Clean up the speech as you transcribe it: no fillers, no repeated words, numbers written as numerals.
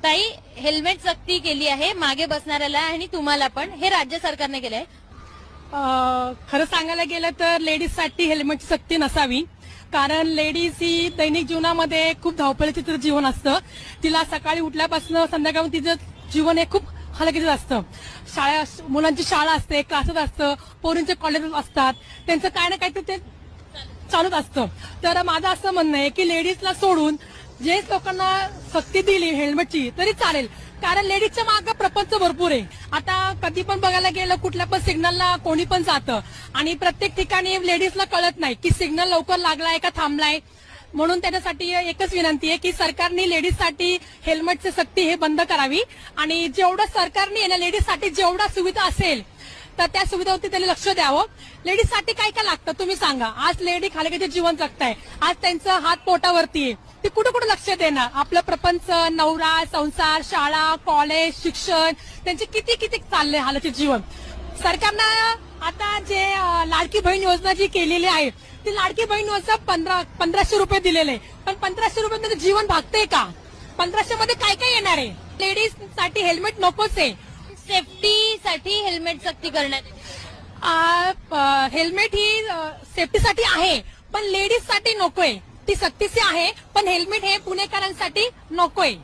ताई, हेल्मेट सक्ती केली आहे मागे बसणाऱ्याला आणि तुम्हाला पण, हे राज्य सरकारने केलंय. खरं सांगायला गेलं तर लेडीजसाठी हेल्मेटची सक्ती नसावी. कारण लेडीज ही दैनिक जीवनामध्ये खूप धावपळीचं तिचं जीवन असतं. तिला सकाळी उठल्यापासून संध्याकाळी तिचं जीवन हे खूप हलकीचं असतं. मुलांची शाळा असते, क्लासेस असतं, पोरींचे कॉलेजेस असतात, त्यांचं काय ना काहीतरी ते चालूच असतं. तर माझं असं म्हणणं आहे की लेडीजला सोडून जे लोकांना सक्ती दिली हेल्मेटची तरी चालेल. कारण लेडीजच्या मागे प्रपंच भरपूर आहे. आता कधी पण बघायला गेलं कुठल्या पण सिग्नलला कोणी पण जातं आणि प्रत्येक ठिकाणी लेडीजला कळत नाही की सिग्नल लवकर लागलाय का थांबलाय. म्हणून त्याच्यासाठी एकच विनंती आहे की सरकारने लेडीजसाठी हेल्मेटची सक्ती हे बंद करावी आणि जेवढं सरकारने ना लेडीजसाठी जेवढा सुविधा असेल तर त्या सुविधावरती त्यांनी लक्ष द्यावं. लेडीजसाठी काय काय लागतं तुम्ही सांगा. आज लेडी खाली जीवन जगताय, आज त्यांचं हात पोटावरती आहे, ती कुठं कुठं लक्ष देणार. आपलं प्रपंच, नवरा, संसार, शाळा, कॉलेज, शिक्षण, त्यांचे किती किती चाललंय हालाचे जीवन. सरकारनं आता जे लाडकी बहीण योजना जी केलेली आहे ती लाडकी बहीण योजना 1500 रुपये दिलेले आहे. पण 1500 रुपये जीवन भागतंय का? 1500 मध्ये काय काय येणार आहे? लेडीज साठी हेल्मेट नकोच आहे. सेफ्टीसाठी हेल्मेट सक्ती करण्यात हेल्मेट ही सेफ्टीसाठी आहे पण लेडीज साठी नकोय. ती सक्तीची आहे पण हेल्मेट हे पुणेकरांसाठी नकोय.